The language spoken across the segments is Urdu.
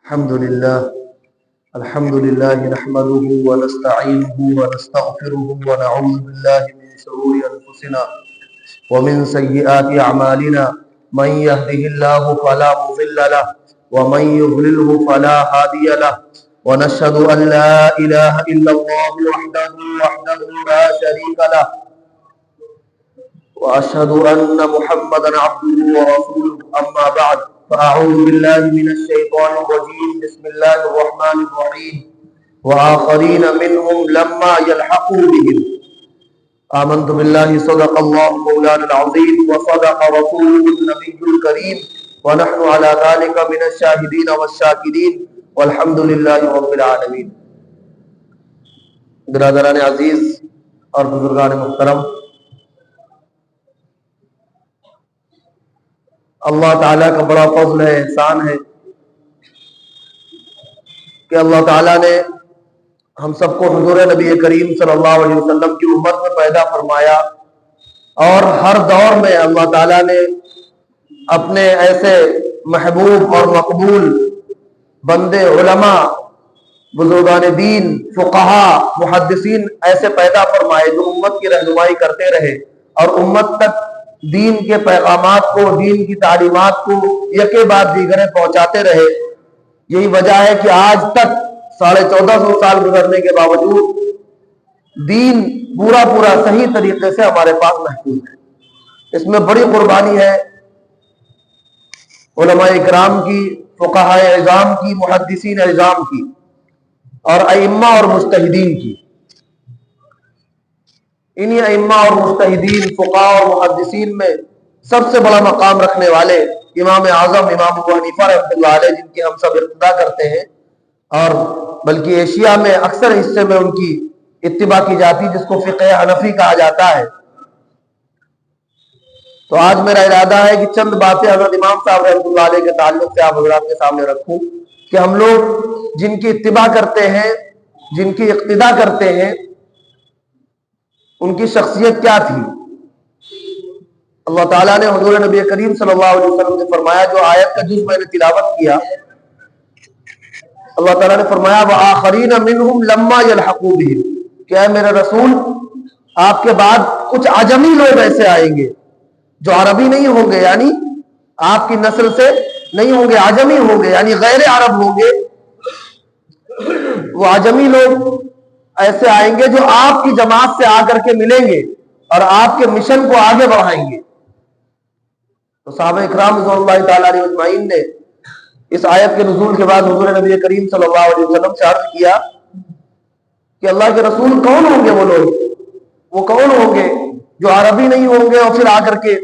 الحمد لله نحمده ونستعينه ونستغفره ونعوذ بالله من شرور أنفسنا ومن سيئات أعمالنا من يهده الله فلا مضل له ومن يضلله فلا هادي له ونشهد أن لا إله إلا الله وحده لا شريك له وأشهد أن محمدا عبده ورسوله أما بعد فأعوذ بالله من الشيطان الرجيم بسم الله الرحمن الرحيم وآخرين منهم لما يلحقوا بهم آمنت بالله صدق الله مولانا العظيم وصدق رسوله النبي الكريم ونحن على ذلك من الشاهدين والشاكرين والحمد لله رب العالمين. برادران عزیز اور بزرگان محترم، اللہ تعالیٰ کا بڑا فضل ہے، احسان ہے کہ اللہ تعالیٰ نے ہم سب کو حضور نبی کریم صلی اللہ علیہ وسلم کی امت میں پیدا فرمایا، اور ہر دور میں اللہ تعالیٰ نے اپنے ایسے محبوب اور مقبول بندے، علماء، بزرگان دین، فقہا، محدثین ایسے پیدا فرمائے جو امت کی رہنمائی کرتے رہے اور امت تک دین کے پیغامات کو، دین کی تعلیمات کو یکے بعد دیگرے پہنچاتے رہے. یہی وجہ ہے کہ آج تک 1450 سال گزرنے کے باوجود دین پورا صحیح طریقے سے ہمارے پاس محفوظ ہے. اس میں بڑی قربانی ہے علماء اکرام کی، فقہاء اعظام کی، محدثین اعظام کی اور ائمہ اور مجتہدین کی. انہی ائمہ اور مجتہدین، فقہاء اور محدثین میں سب سے بڑا مقام رکھنے والے امام اعظم امام ابو حنیفہ رحمۃ اللہ علیہ، جن کی ہم سب اقتدا کرتے ہیں اور بلکہ ایشیا میں اکثر حصے میں ان کی اتباع کی جاتی، جس کو فقہ حنفی کہا جاتا ہے. تو آج میرا ارادہ ہے کہ چند باتیں حضرت امام صاحب رحمۃ اللہ علیہ کے تعلق سے آپ حضرات کے سامنے رکھوں کہ ہم لوگ جن کی اتباع کرتے ہیں، جن کی اقتدا کرتے ہیں، ان کی شخصیت کیا تھی. اللہ تعالیٰ نے حضور نبی کریم صلی اللہ علیہ وسلم سے فرمایا، جو آیت کا جز میں نے تلاوت کیا، اللہ تعالیٰ نے فرمایا وآخرین منہم لما یلحقوا بہم، کہ اے میرے رسول، آپ کے بعد کچھ عجمی لوگ ایسے آئیں گے جو عربی نہیں ہوں گے، یعنی آپ کی نسل سے نہیں ہوں گے، عجمی ہوں گے، یعنی غیر عرب ہوں گے. وہ عجمی لوگ ایسے آئیں گے جو آپ کی جماعت سے آ کر کے ملیں گے اور آپ کے مشن کو آگے بڑھائیں گے. تو صحابہ اکرام رضوان اللہ تعالیٰ علیہ اجمعین نے اس آیت کے نزول کے بعد حضور نبی کریم صلی اللہ علیہ وسلم سے عرض کیا کہ اللہ کے رسول، کون ہوں گے وہ لوگ؟ وہ کون ہوں گے جو عربی نہیں ہوں گے اور پھر آ کر کے؟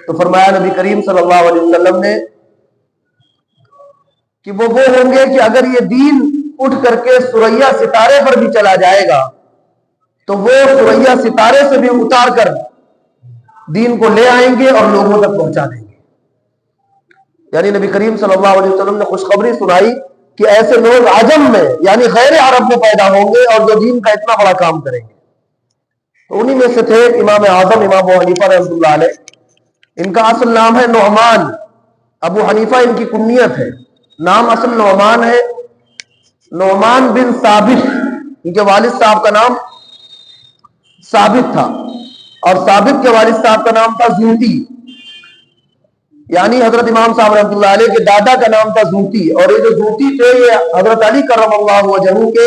تو فرمایا نبی کریم صلی اللہ علیہ وسلم نے کہ وہ ہوں گے کہ اگر یہ دین اٹھ کر کے ثریا ستارے پر بھی چلا جائے گا تو وہ ثریا ستارے سے بھی اتار کر دین کو لے آئیں گے اور لوگوں تک پہنچا دیں گے. یعنی نبی کریم صلی اللہ علیہ وسلم نے خوشخبری سنائی کہ ایسے لوگ عجم میں یعنی غیر عرب میں پیدا ہوں گے اور جو دین کا اتنا بڑا کام کریں گے. تو انہی میں سے تھے امام اعظم امام ابو حنیفہ رحمۃ اللہ علیہ. ان کا اصل نام ہے نعمان. ابو حنیفہ ان کی کنیت ہے، نام اصل نعمان ہے، نعمان بن ثابت. ان کے والد صاحب کا نام ثابت تھا اور ثابت کے والد صاحب کا نام تھا زوتی. یعنی حضرت امام صاحب رحمۃ اللہ علیہ کے دادا کا نام تھا زوتی، اور یہ جو زوتی تھے یہ حضرت علی کرم اللہ وجہہ کے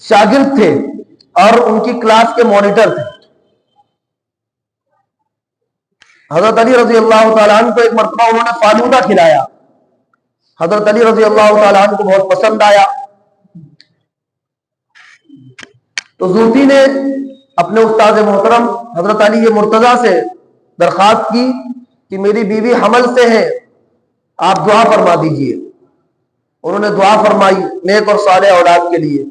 شاگرد تھے اور ان کی کلاس کے مانیٹر تھے. حضرت علی رضی اللہ تعالیٰ عنہ کو ایک مرتبہ انہوں نے فالودہ کھلایا. حضرت علی رضی اللہ تعالیٰ عنہ کو بہت پسند آیا. تو زوتی نے اپنے استاد محترم حضرت علی مرتضیٰ سے درخواست کی کہ میری بیوی حمل سے ہے، آپ دعا فرما دیجئے. انہوں نے دعا فرمائی نیک اور صالح اولاد کے لیے.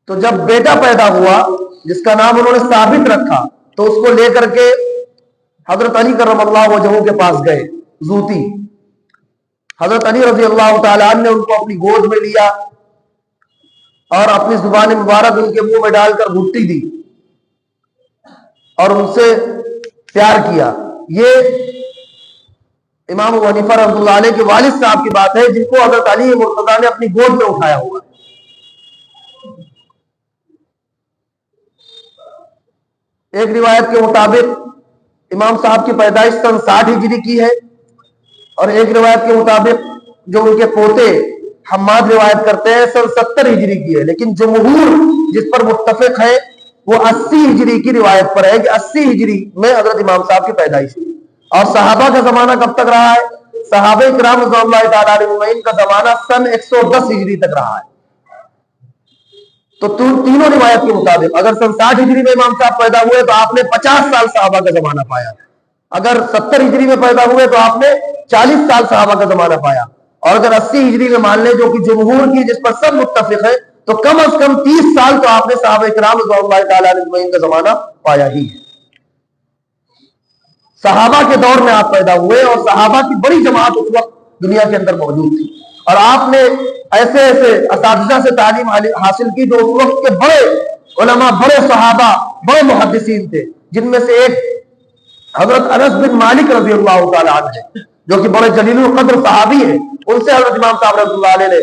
تو جب بیٹا پیدا ہوا جس کا نام انہوں نے ثابت رکھا تو اس کو لے کر کے حضرت علی کرم اللہ وجہہ کے پاس گئے زوتی. حضرت علی رضی اللہ تعالیٰ عنہ نے ان کو اپنی گود میں لیا اور اپنی زبان مبارک ان کے منہ میں ڈال کر گھٹی دی اور ان سے پیار کیا. یہ امام ابو حنیفہ رحمۃ اللہ علیہ کے والد صاحب کی بات ہے، جن کو حضرت علی مرتضیٰ نے اپنی گود میں اٹھایا ہوا ہے۔ ایک روایت کے مطابق امام صاحب کی پیدائش سن 60 ہجری کی ہے، اور ایک روایت کے مطابق جو ان کے پوتے حماد روایت کرتے ہیں سن 70 ہجری کی ہے، لیکن جمہور جس پر متفق ہے وہ 80 ہجری کی روایت پر ہے کہ 80 ہجری میں حضرت امام صاحب کی پیدائش ہوئی۔ اور صحابہ کا زمانہ کب تک رہا ہے؟ صحابہ کرام رضوان اللہ تعالیٰ علیہ اجمعین کا زمانہ سن 110 ہجری تک رہا ہے۔ تو تینوں روایت کے مطابق اگر سن 60 ہجری میں امام صاحب پیدا ہوئے تو آپ نے 50 سال صحابہ کا زمانہ پایا، اگر 70 ہجری میں پیدا ہوئے تو آپ نے 40 سال صحابہ کا زمانہ پایا، اور اگر 80 ہجری میں مان لیں جو کہ جمہور کی جس پر سب متفق ہے تو کم از کم 30 سال تو آپ نے صحابہ کرام رضوان اللہ تعالیٰ علیہ اجمعین کا زمانہ پایا ہی ہے۔ صحابہ کے دور میں آپ پیدا ہوئے، اور صحابہ کی بڑی جماعت اس وقت دنیا کے اندر موجود تھی، اور آپ نے ایسے ایسے اساتذہ سے تعلیم حاصل کی جو اس وقت کے بڑے علماء، بڑے صحابہ، بڑے محدثین تھے، جن میں سے ایک حضرت انس بن مالک رضی اللہ تعالیٰ عنہ ہے، جو کہ بڑے جلیل القدر صحابی ہیں۔ ان سے حضرت امام صاحب رحمۃ اللہ علیہ نے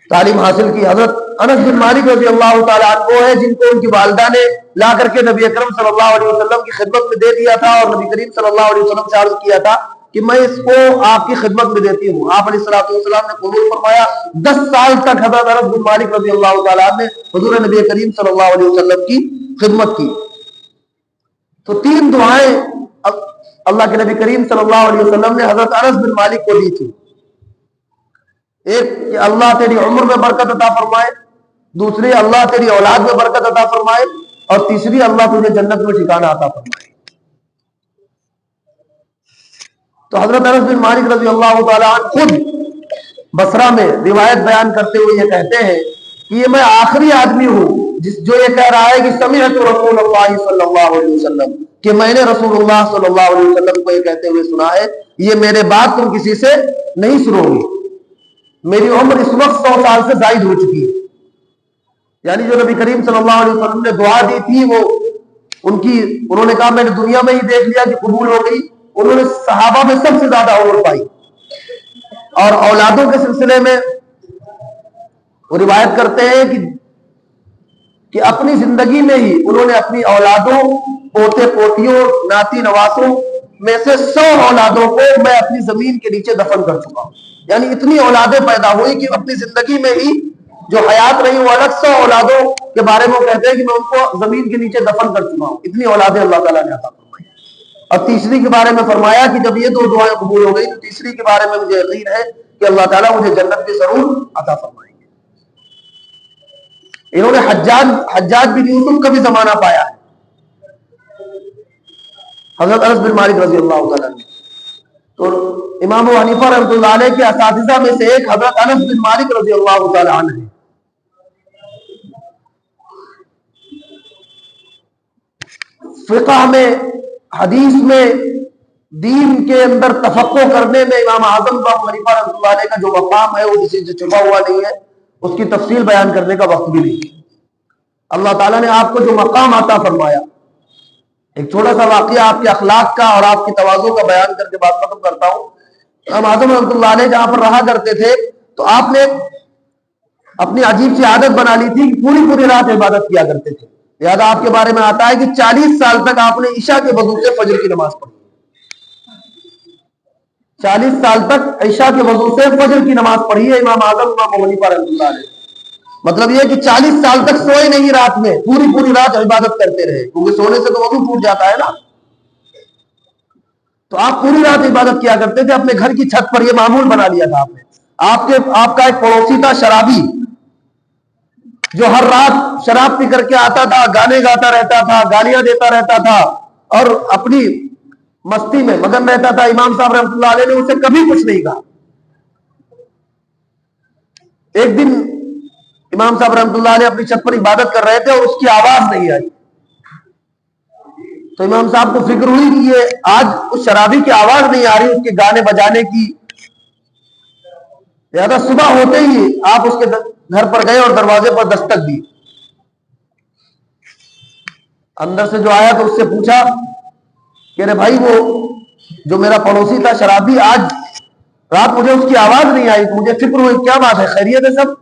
تعلیم حاصل کی۔ حضرت انس بن مالک رضی اللہ تعالیٰ عنہ وہ ہے جن کو ان کی والدہ نے لا کر کے نبی اکرم صلی اللہ علیہ وسلم کی خدمت میں دے دیا تھا، اور نبی کریم صلی اللہ علیہ وسلم سے عرض کیا تھا کہ میں اس کو آپ کی خدمت میں دیتی ہوں۔ آپ علیہ السلام نے قبول فرمایا۔ 10 سال تک حضرت انس بن مالک رضی اللہ تعالیٰ عنہ نے حضور نبی کریم صلی اللہ علیہ وسلم کی خدمت کی۔ تو 3 دعائیں اللہ کے نبی کریم صلی اللہ علیہ وسلم نے حضرت انس بن مالک کو دی تھی۔ ایک کہ اللہ تیری عمر میں برکت عطا فرمائے، دوسری اللہ تیری اولاد میں برکت عطا فرمائے، اور تیسری اللہ تجھے جنت میں ٹھکانہ عطا فرمائے۔ تو حضرت انس بن مالک رضی اللہ تعالیٰ عنہ خود بصرہ میں روایت بیان کرتے ہوئے یہ کہتے ہیں کہ یہ میں آخری آدمی ہوں جو یہ کہہ رہا ہے کہ سمعت رسول اللہ صلی اللہ علیہ وسلم، کہ میں نے رسول اللہ صلی اللہ علیہ وسلم کو یہ کہتے ہوئے سنا ہے، یہ میرے بعد تم کسی سے نہیں سنو گے۔ میری عمر اس وقت 100 سال سے زائد ہو چکی ہے۔ یعنی جو نبی کریم صلی اللہ علیہ وسلم نے دعا دی تھی وہ انہوں نے کہا میں نے دنیا میں ہی دیکھ لیا کہ قبول ہو گئی۔ انہوں نے صحابہ میں سب سے زیادہ عمر پائی، اور اولادوں کے سلسلے میں وہ روایت کرتے ہیں کہ اپنی زندگی میں ہی انہوں نے اپنی اولادوں، پوتے پوتیوں، ناتی نواسوں میں سے 100 اولادوں کو میں اپنی زمین کے نیچے دفن کر چکا ہوں۔ یعنی اتنی اولادیں پیدا ہوئی کہ اپنی زندگی میں ہی جو حیات رہی وہ الگ 100 اولادوں کے بارے میں وہ کہتے ہیں کہ میں ان کو زمین کے نیچے دفن کر چکا ہوں۔ اتنی اولادیں اللہ تعالیٰ نے عطا فرمائی۔ اور تیسری کے بارے میں فرمایا کہ جب یہ 2 دعائیں قبول ہو گئی تو تیسری کے بارے میں مجھے یقین ہے کہ اللہ تعالیٰ مجھے جنت بھی ضرور عطا فرمائیں گے۔ انہوں نے حجاج بن یوسف کا بھی زمانہ پایا ہے، حضرت انس بن مالک رضی اللہ تعالیٰ عنہ۔ تو امام ابو حنیفہ رحمۃ اللہ علیہ کے اساتذہ میں سے ایک حضرت انس بن مالک رضی اللہ تعالیٰ عنہ ہے۔ فقہ میں، حدیث میں، دین کے اندر تفقہ کرنے میں امام اعظم ابو حنیفہ رحمۃ اللہ علیہ کا جو مقام ہے وہ کسی سے چھپا ہوا نہیں ہے، اس کی تفصیل بیان کرنے کا وقت بھی نہیں۔ اللہ تعالیٰ نے آپ کو جو مقام عطا فرمایا، ایک چھوٹا سا واقعہ آپ کے اخلاق کا اور آپ کی تواضع کا بیان کر کے بات ختم کرتا ہوں۔ امام اعظم رحمۃ اللہ علیہ جہاں پر رہا کرتے تھے تو آپ نے اپنی عجیب سی عادت بنا لی تھی کہ پوری رات عبادت کیا کرتے تھے۔ لہٰذا آپ کے بارے میں آتا ہے کہ 40 سال تک آپ نے عشاء کے وضو سے فجر کی نماز پڑھی۔ 40 سال تک عشاء کے وضو سے فجر کی نماز پڑھی ہے امام اعظم امام ابو حنیفہ رحمۃ اللہ علیہ۔ مطلب یہ کہ 40 سال تک سوئے نہیں رات میں، پوری رات عبادت کرتے رہے، کیونکہ سونے سے تو وضو ٹوٹ جاتا ہے نا۔ تو آپ پوری رات عبادت کیا کرتے تھے، اپنے گھر کی چھت پر یہ معمول بنا لیا تھا آپ نے۔ آپ کا ایک پڑوسی تھا شرابی، جو ہر رات شراب پی کر کے آتا تھا، گانے گاتا رہتا تھا، گالیاں دیتا رہتا تھا اور اپنی مستی میں مگن رہتا تھا۔ امام صاحب رحمۃ اللہ علیہ نے اسے کبھی کچھ نہیں کہا۔ ایک دن امام صاحب رحمۃ اللہ علیہ اپنی چھت پر عبادت کر رہے تھے اور اس کی آواز نہیں آئی، تو امام صاحب کو فکر ہوئی کہ یہ آج اس شرابی کی آواز نہیں آ رہی، اس کے گانے بجانے کی۔ لہذا صبح ہوتے ہی آپ اس کے گھر پر گئے اور دروازے پر دستک دی۔ اندر سے جو آیا تو اس سے پوچھا کہ ارے بھائی وہ جو میرا پڑوسی تھا شرابی، آج رات مجھے اس کی آواز نہیں آئی، مجھے فکر ہوئی کیا بات ہے، خیریت ہے سب؟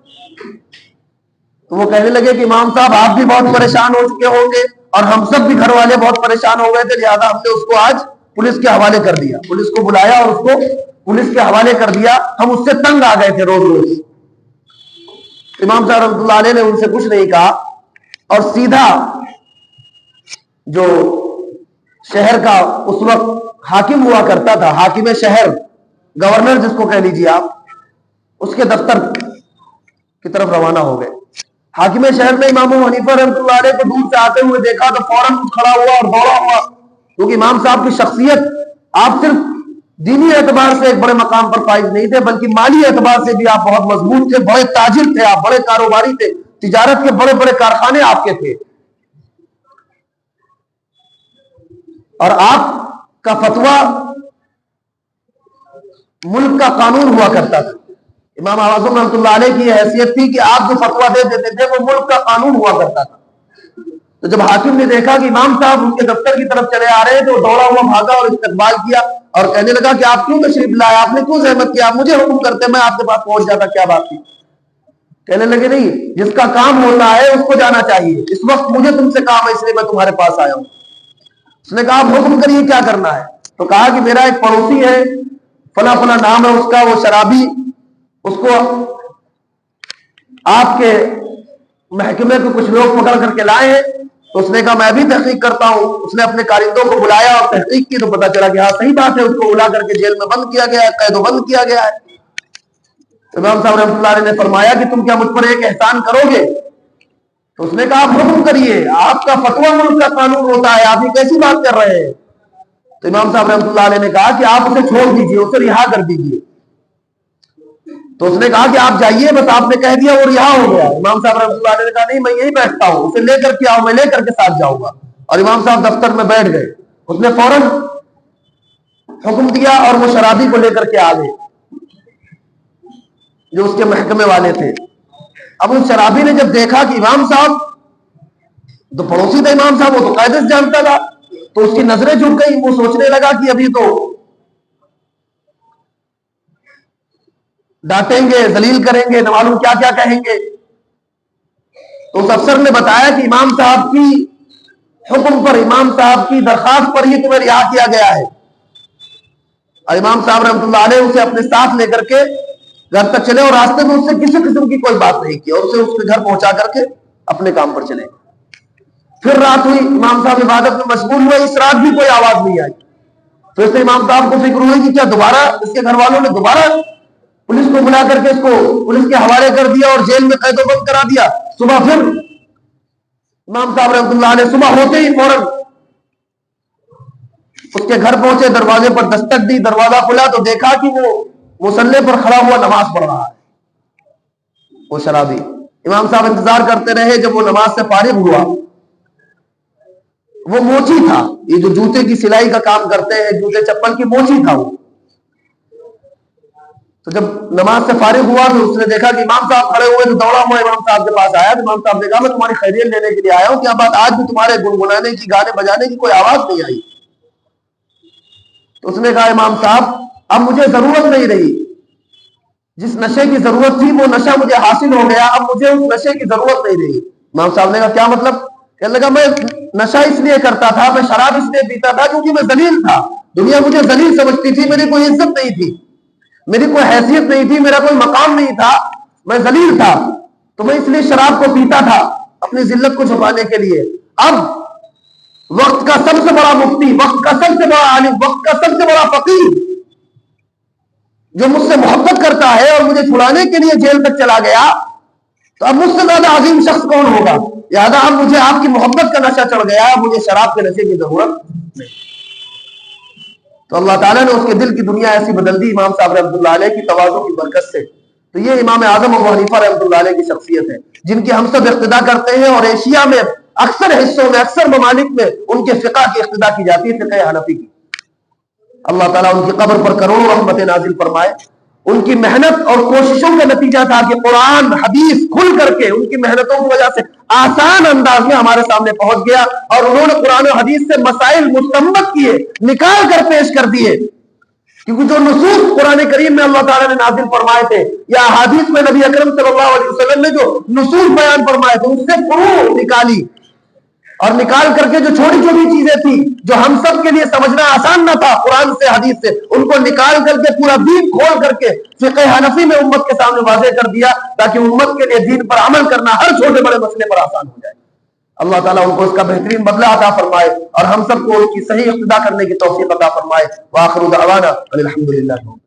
تو وہ کہنے لگے کہ امام صاحب آپ بھی بہت پریشان ہو چکے ہوں گے اور ہم سب بھی گھر والے بہت پریشان ہو گئے تھے، لہٰذا ہم نے اس کو آج پولیس کے حوالے کر دیا، پولیس کو بلایا اور اس کو پولیس کے حوالے کر دیا، ہم اس سے تنگ آ گئے تھے روز روز۔ امام صاحب رحمۃ اللہ علیہ نے ان سے کچھ نہیں کہا اور سیدھا جو شہر کا اس وقت حاکم ہوا کرتا تھا، حاکم شہر، گورنر جس کو کہہ لیجیے آپ، اس کے دفتر کی طرف روانہ ہو گئے۔ حاکم شہر نے امام ابو حنیفہ رحمۃ اللہ علیہ کو دور سے آتے ہوئے دیکھا تو فوراً کھڑا ہوا اور دوڑا ہوا، کیونکہ امام صاحب کی شخصیت آپ صرف دینی اعتبار سے ایک بڑے مقام پر فائز نہیں تھے، بلکہ مالی اعتبار سے بھی آپ بہت مضبوط تھے، بڑے تاجر تھے آپ، بڑے کاروباری تھے، تجارت کے بڑے بڑے کارخانے آپ کے تھے، اور آپ کا فتویٰ ملک کا قانون ہوا کرتا تھا۔ امام اعظم رحمۃ اللہ علیہ کی حیثیت تھی کہ آپ جو فتویٰ دے دیتے تھے وہ ملک کا قانون ہوا کرتا تھا۔ تو جب حاکم نے دیکھا کہ امام صاحب ان کے دفتر کی طرف چلے آ رہے ہیں تو دوڑا ہوا بھاگا اور استقبال کیا اور کہنے لگا کہ آپ کیوں تشریف لائے، آپ نے کیوں زحمت کیا، آپ مجھے حکم کرتے میں آپ کے پاس پہنچ جاتا، کیا بات تھی؟ کہنے لگے نہیں، جس کا کام ہوتا ہے اس کو جانا چاہیے، اس وقت مجھے تم سے کام ہے اس لیے میں تمہارے پاس آیا ہوں۔ اس نے کہا آپ حکم کریے کیا کرنا ہے؟ تو کہا کہ میرا ایک پڑوسی ہے، فلاں فلاں نام ہے اس کا، وہ شرابی، اس کو آپ کے محکمے کو کچھ لوگ پکڑ کر کے لائے ہیں۔ تو اس نے کہا میں بھی تحقیق کرتا ہوں۔ اس نے اپنے کارندوں کو بلایا اور تحقیق کی تو پتا چلا کہ ہاں صحیح بات ہے، اس کو بلا کر کے جیل میں بند کیا گیا ہے، قید و بند کیا گیا ہے۔ امام صاحب رحمۃ اللہ علیہ نے فرمایا کہ تم کیا مجھ پر ایک احسان کرو گے؟ تو اس نے کہا آپ حکم کریے، آپ کا فتویٰ ملک کا قانون ہوتا ہے، آپ یہ کیسی بات کر رہے ہیں؟ تو امام صاحب رحمۃ اللہ علیہ نے کہا کہ آپ اسے چھوڑ دیجئے، اسے رہا کر دیجئے۔ تو اس نے کہا کہ آپ جائیے، بس آپ نے کہہ دیا وہ رہا ہو گیا۔ امام صاحب رحمۃ اللہ علیہ نے کہا نہیں میں یہی بیٹھتا ہوں، اسے لے کر کے آؤ، میں لے کر کے ساتھ جاؤں گا۔ اور امام صاحب دفتر میں بیٹھ گئے، اس نے فوراً حکم دیا اور وہ شرابی کو لے کر کے آ گئے جو اس کے محکمے والے تھے۔ اب اس شرابی نے جب دیکھا کہ امام صاحب تو پڑوسی تھا، امام صاحب وہ تو قاعدے سے جانتا تھا، تو اس کی نظریں جھک گئی، وہ سوچنے لگا کہ ابھی تو ڈانٹیں گے، ذلیل کریں گے، نہ معلوم کیا کیا کہیں گے۔ تو اس افسر نے بتایا کہ امام صاحب کی حکم پر، امام صاحب کی درخواست پر ہی تمہیں رہا کیا گیا ہے۔ اور امام صاحب رحمۃ اللہ علیہ اسے اپنے ساتھ لے کر کے گھر تک چلے اور راستے میں اس سے کسی قسم کی کوئی بات نہیں کی اور اسے اس کے گھر پہنچا کر کے اپنے کام پر چلے۔ پھر رات ہوئی، امام صاحب عبادت میں مشغول ہوئے، اس رات بھی کوئی آواز نہیں آئی۔ تو اس سے امام صاحب کو فکر ہوئی کہ کیا دوبارہ اس کے گھر والوں نے دوبارہ پولیس کو بلا کر کے اس کو پولیس کے حوالے کر دیا اور جیل میں قید و بند کرا دیا۔ صبح پھر امام صاحب رحمۃ اللہ علیہ صبح ہوتے ہی فوراً اس کے گھر پہنچے، دروازے پر دستک دی، دروازہ کھلا تو دیکھا کہ وہ مصلی پر کھڑا ہوا نماز پڑھ رہا ہے، وہ شرابی۔ امام صاحب انتظار کرتے رہے، جب وہ نماز سے فارغ ہوا، وہ موچی تھا، یہ جو جوتے کی سلائی کا کام کرتے ہیں، جوتے چپل کی موچی تھا وہ۔ تو جب نماز سے فارغ ہوا تو اس نے دیکھا کہ امام صاحب کھڑے ہوئے، تو دوڑا ہوا امام صاحب کے پاس آیا۔ تو امام صاحب نے کہا میں تمہاری خیریت لینے کے لیے آیا ہوں، کیا بات آج بھی تمہارے گنگنانے کی، گانے بجانے کی کوئی آواز نہیں آئی؟ تو اس نے کہا امام صاحب اب مجھے ضرورت نہیں رہی، جس نشے کی ضرورت تھی وہ نشہ مجھے حاصل ہو گیا، اب مجھے اس نشے کی ضرورت نہیں رہی۔ امام صاحب نے کہا کیا مطلب؟ کہنے لگا میں نشہ اس لیے کرتا تھا، میں شراب اس لیے پیتا تھا کیونکہ میں ذلیل تھا، دنیا مجھے ذلیل سمجھتی تھی، میری کوئی عزت نہیں تھی، میری کوئی حیثیت نہیں تھی، میرا کوئی مقام نہیں تھا، میں ذلیل تھا، تو میں اس لیے شراب کو پیتا تھا اپنی ذلت کو چھپانے کے لیے۔ اب وقت کا سب سے بڑا مفتی، وقت کا سب سے بڑا عالم، وقت کا سب سے بڑا فقیہ جو مجھ سے محبت کرتا ہے اور مجھے چھڑانے کے لیے جیل تک چلا گیا، تو اب مجھ سے زیادہ عظیم شخص کون ہوگا؟ لہٰذا اب مجھے آپ کی محبت کا نشہ چڑھ گیا، مجھے شراب کے نشے کی ضرورت نہیں۔ تو اللہ تعالیٰ نے اس کے دل کی دنیا ایسی بدل دی امام صاحب رحمۃ اللہ علیہ کی تواضع کی برکت سے۔ تو یہ امام اعظم ابو حنیفہ رحمۃ اللہ علیہ کی شخصیت ہے جن کی ہم سب اقتدا کرتے ہیں، اور ایشیا میں اکثر حصوں میں، اکثر ممالک میں ان کے فقہ کی اقتدا کی جاتی ہے، فقہ حنفی کی۔ اللہ تعالیٰ ان کی قبر پر کروڑوں رحمت نازل فرمائے۔ ان کی محنت اور کوششوں کا نتیجہ تھا کہ قرآن حدیث کھل کر کے، ان کی محنتوں کی وجہ سے آسان انداز میں ہمارے سامنے پہنچ گیا اور انہوں نے قرآن و حدیث سے مسائل مستنبط کیے، نکال کر پیش کر دیے، کیونکہ جو نصوص قرآن کریم میں اللہ تعالیٰ نے نازل فرمائے تھے یا حدیث میں نبی اکرم صلی اللہ علیہ وسلم نے جو نصوص بیان فرمائے تھے اس سے فروع نکالی، اور نکال کر کے جو چھوٹی چھوٹی چیزیں تھی جو ہم سب کے لیے سمجھنا آسان نہ تھا قرآن سے حدیث سے، ان کو نکال کر کے پورا دین کھول کر کے فقہ حنفی میں امت کے سامنے واضح کر دیا تاکہ امت کے لیے دین پر عمل کرنا ہر چھوٹے بڑے مسئلے پر آسان ہو جائے۔ اللہ تعالیٰ ان کو اس کا بہترین بدلہ عطا فرمائے اور ہم سب کو اس کی صحیح اقتدا کرنے کی توفیق عطا فرمائے۔ وآخر دعوانا الحمدللہ۔